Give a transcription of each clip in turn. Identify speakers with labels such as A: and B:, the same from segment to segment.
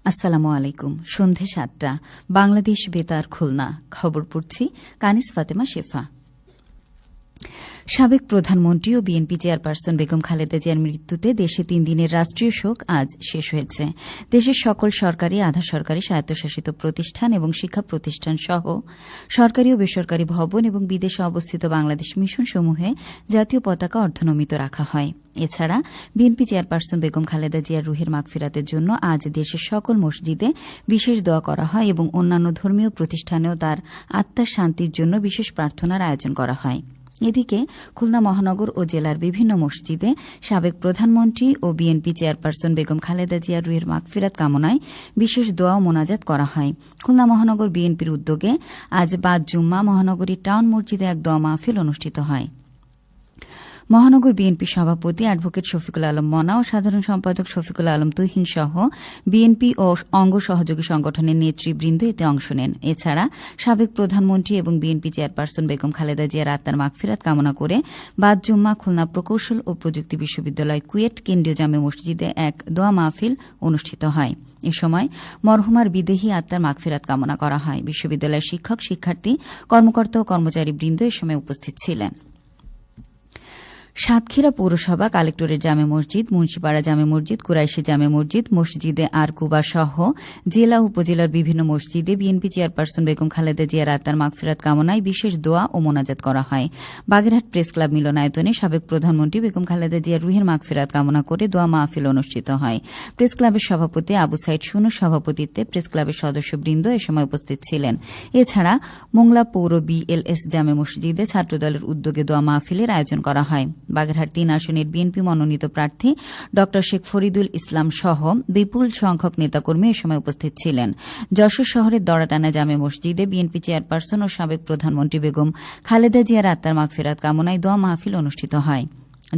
A: আসসালামু আলাইকুম। সন্ধে ৭টা, বাংলাদেশ বেতার খুলনা। খবর পড়ছি কানিস ফাতেমা শেফা। সাবেক প্রধানমন্ত্রী ও বিএনপি চেয়ারপারসন বেগম খালেদা জিয়ার মৃত্যুতে দেশে ৩ দিনের রাষ্ট্রীয় শোক আজ শেষ হয়েছে। দেশের সকল সরকারি, আধা সরকারি, স্বায়ত্তশাসিত প্রতিষ্ঠান এবং শিক্ষা প্রতিষ্ঠান সহ সরকারি ও বেসরকারি ভবন এবং বিদেশে অবস্থিত বাংলাদেশ মিশনসমূহে জাতীয় পতাকা অর্ধনমিত রাখা হয়। এছাড়া বিএনপি চেয়ারপারসন বেগম খালেদা জিয়ার রুহের মাগফিরাতের জন্য আজ দেশের সকল মসজিদে বিশেষ দোয়া করা হয় এবং অন্যান্য ধর্মীয় প্রতিষ্ঠানেও তার আত্মার শান্তির জন্য বিশেষ প্রার্থনার আয়োজন করা হয়। এদিকে খুলনা মহানগর ও জেলার বিভিন্ন মসজিদে সাবেক প্রধানমন্ত্রী ও বিএনপি চেয়ারপারসন বেগম খালেদা জিয়ার রুহের মাগফিরাত কামনায় বিশেষ দোয়া ও মোনাজাত করা হয়। খুলনা মহানগর বিএনপির উদ্যোগে আজ বাদ জুম্মা মহানগরীর টাউন মসজিদে এক দোয়া মাহফিল অনুষ্ঠিত হয়। মহানগর বিএনপি সভাপতি অ্যাডভোকেট শফিকুল আলম মনা ও সাধারণ সম্পাদক শফিকুল আলম তুহিন সহ বিএনপি ও অঙ্গ সহযোগী সংগঠনের নেতৃবৃন্দ এতে অংশ নেন। এছাড়া সাবেক প্রধানমন্ত্রী এবং বিএনপি চেয়ারপারসন বেগম খালেদা জিয়ার আত্মার মাগফিরাত কামনা করে বাদ জুম্মা খুলনা প্রকৌশল ও প্রযুক্তি বিশ্ববিদ্যালয় কুয়েট কেন্দ্রীয় জামে মসজিদে এক দোয়া মাহফিল অনুষ্ঠিত হয়। এ সময় মরহুমার বিদেহী আত্মার মাগফিরাত কামনা করা হয়। বিশ্ববিদ্যালয়ের শিক্ষক, শিক্ষার্থী, কর্মকর্তা ও কর্মচারীবৃন্দ এ সময় উপস্থিত ছিলেন। সাতক্ষীরা পৌরসভা কালেক্টরেট জামে মসজিদ, মুন্সিপাড়া জামে মসজিদ, কুরাইশি জামে মসজিদ, মসজিদে আরকুবা সহ জেলা উপজেলার বিভিন্ন মসজিদে বিএনপি চেয়ারপারসন বেগম খালেদা জিয়ার আত্মার মাগফিরাত কামনায় বিশেষ দোয়া ও মোনাজাত করা হয়। বাগেরহাট প্রেস ক্লাব মিলনায়তনে সাবেক প্রধানমন্ত্রী বেগম খালেদা জিয়ার রুহের মাগফিরাত কামনা করে দোয়া মাহফিল অনুষ্ঠিত হয়। প্রেস ক্লাবের সভাপতি আবু সাইদ সুনুর সভাপতিত্বে প্রেস ক্লাবের সদস্যবৃন্দ এ সময় উপস্থিত ছিলেন। এছাড়া মোংলা পৌর বিএলএস জামে মসজিদে ছাত্রদলের উদ্যোগে দোয়া মাহফিলের আয়োজন করা হয়। বাগেরহাট ৩ আসনের বিএনপি মনোনীত প্রার্থী ড শেখ ফরিদুল ইসলাম সহ বিপুল সংখ্যক নেতাকর্মী এ সময় উপস্থিত ছিলেন। যশোর শহরের দড়াটানা জামে মসজিদে বিএনপি চেয়ারপারসন ও সাবেক প্রধানমন্ত্রী বেগম খালেদা জিয়ার আত্মার মাগফিরাত কামনায় দোয়া মাহফিল অনুষ্ঠিত হয়।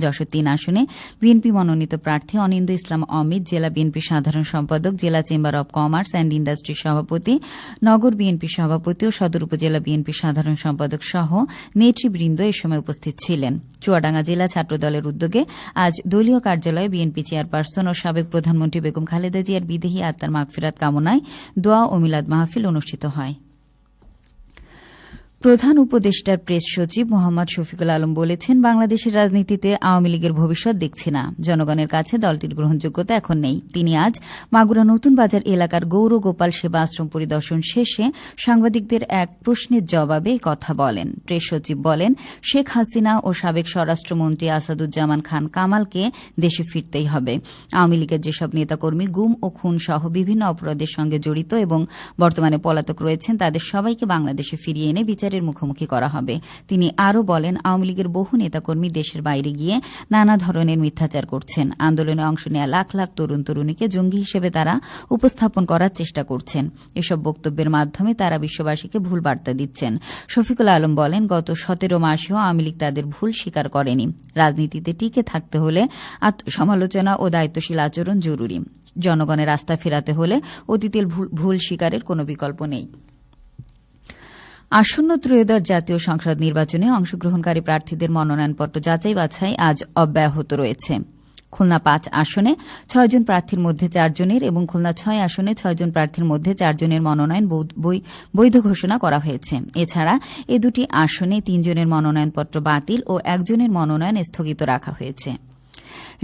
A: যশোর ৩ আসনে বিএনপি মনোনীত প্রার্থী অনিন্দ ইসলাম অমিত জেলা বিএনপি সাধারণ সম্পাদক, জেলা চেম্বার অব কমার্স অ্যান্ড ইন্ডাস্ট্রির সভাপতি, নগর বিএনপি সভাপতি ও সদর উপজেলা বিএনপি সাধারণ সম্পাদক সহ নেতৃবৃন্দ এ সময় উপস্থিত ছিলেন। চুয়াডাঙ্গা জেলা ছাত্রদলের উদ্যোগে আজ দলীয় কার্যালয়ে বিএনপি চেয়ারপারসন ও সাবেক প্রধানমন্ত্রী বেগম খালেদা জিয়ার বিদেহী আত্মার মাগফিরাত কামনায় দোয়া ও মিলাদ মাহফিল অনুষ্ঠিত হয়। প্রধান উপদেষ্টার প্রেস সচিব মোহাম্মদ শফিকুল আলম বলেছেন, বাংলাদেশের রাজনীতিতে আওয়ামী লীগের ভবিষ্যৎ দেখছি না। জনগণের কাছে দলটির গ্রহণযোগ্যতা এখন নেই। তিনি আজ মাগুরা নতুন বাজার এলাকার গৌর গোপাল সেবা আশ্রম পরিদর্শন শেষে সাংবাদিকদের এক প্রশ্নের জবাবে কথা বলেন। প্রেস সচিব বলেন, শেখ হাসিনা ও সাবেক স্বরাষ্ট্রমন্ত্রী আসাদুজ্জামান খান কামালকে দেশে ফিরতেই হবে। আওয়ামী লীগের যেসব নেতাকর্মী গুম ও খুন সহ বিভিন্ন অপরাধের সঙ্গে জড়িত এবং বর্তমানে পলাতক রয়েছেন তাদের সবাইকে বাংলাদেশে ফিরিয়ে এনে বিচারের মুখোমুখি করা হবে। তিনি আরও বলেন, আওয়ামী লীগের বহু নেতাকর্মী দেশের বাইরে গিয়ে নানা ধরনের মিথ্যাচার করছেন। আন্দোলনে অংশ নেওয়া লাখ লাখ তরুণ তরুণীকে জঙ্গি হিসেবে তারা উপস্থাপন করার চেষ্টা করছেন। এসব বক্তব্যের মাধ্যমে তারা বিশ্ববাসীকে ভুল বার্তা দিচ্ছেন। শফিকুল আলম বলেন, গত ১৭ মাসেও আওয়ামী লীগ তাদের ভুল স্বীকার করেনি। রাজনীতিতে টিকে থাকতে হলে আত্মসমালোচনা ও দায়িত্বশীল আচরণ জরুরি। জনগণের আস্থা ফেরাতে হলে অতীতের ভুল স্বীকারের কোনো বিকল্প নেই। আসন্ন ত্রয়োদশ জাতীয় সংসদ নির্বাচনে অংশগ্রহণকারী প্রার্থীদের মনোনয়নপত্র যাচাই বাছাই আজ অব্যাহত রয়েছে। খুলনা ৫ আসনে ৬ জন প্রার্থীর মধ্যে ৪ জনের এবং খুলনা ৬ আসনে ৬ জন প্রার্থীর মধ্যে ৪ জনের মনোনয়ন বৈধ ঘোষণা করা হয়েছে। এছাড়া এ দুটি আসনে ৩ জনের মনোনয়নপত্র বাতিল ও ১ জনের মনোনয়ন স্থগিত রাখা হয়েছে।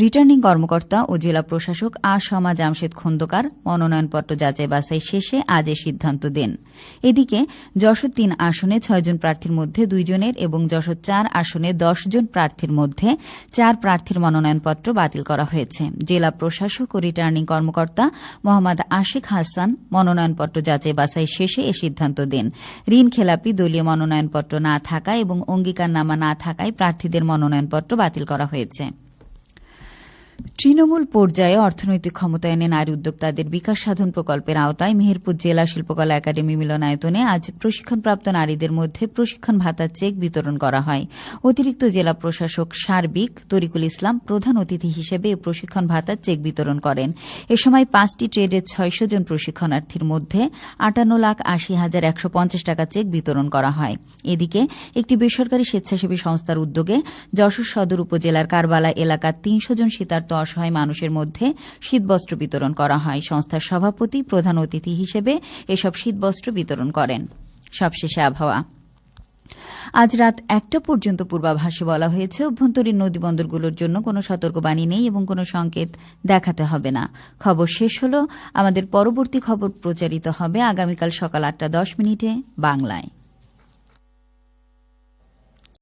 A: রিটার্নিং কর্মকর্তা ও জেলা প্রশাসক আ.স.মা জামশেদ খন্দকার মনোনয়নপত্র যাচাই বাছাই শেষে আজ এ সিদ্ধান্ত দেন। এদিকে যশোর ৩ আসনে ৬ জন প্রার্থীর মধ্যে ২ জনের এবং যশোর ৪ আসনে ১০ জন প্রার্থীর মধ্যে ৪ প্রার্থীর মনোনয়নপত্র বাতিল করা হয়েছে। জেলা প্রশাসক ও রিটার্নিং কর্মকর্তা মোহাম্মদ আশিক হাসান মনোনয়নপত্র যাচাই বাছাই শেষে এ সিদ্ধান্ত দেন। ঋণ খেলাপি, দলীয় মনোনয়নপত্র না থাকায় এবং অঙ্গীকারনামা না থাকায় প্রার্থীদের মনোনয়নপত্র বাতিল করা হয়েছে। তৃণমূল পর্যায়ে অর্থনৈতিক ক্ষমতায়নে নারী উদ্যোক্তাদের বিকাশ সাধন প্রকল্পের আওতায় মেহেরপুর জেলা শিল্পকলা একাডেমি মিলনায়তনে আজ প্রশিক্ষণপ্রাপ্ত নারীদের মধ্যে প্রশিক্ষণ ভাতার চেক বিতরণ করা হয়। অতিরিক্ত জেলা প্রশাসক সার্বিক তরিকুল ইসলাম প্রধান অতিথি হিসেবে এই প্রশিক্ষণ ভাতার চেক বিতরণ করেন। এ সময় ৫টি ট্রেডের ৬০০ জন প্রশিক্ষণার্থীর মধ্যে ৫৮,৮০,১৫০ টাকা চেক বিতরণ করা হয়। এদিকে একটি বেসরকারি স্বেচ্ছাসেবী সংস্থার উদ্যোগে যশোর সদর উপজেলার কারবালা এলাকার ৩০০ জন শীতার্থ ক্ষুধার্ত অসহায় মানুষের মধ্যে শীতবস্ত্র বিতরণ করা হয়। সংস্থার সভাপতি প্রধান অতিথি হিসেবে এসব শীতবস্ত্র বিতরণ করেন। সবশেষে আবহাওয়া। আজ রাত 1টা পর্যন্ত পূর্বাভাসে বলা হয়েছে অভ্যন্তরীণ নদীবন্দরগুলোর জন্য কোনো সতর্কবাণী নেই এবং কোনো সংকেত দেখাতে হবে না। খবর শেষ হল। আমাদের পরবর্তী খবর প্রচারিত হবে আগামীকাল সকাল 8টা 10 মিনিটে বাংলায়।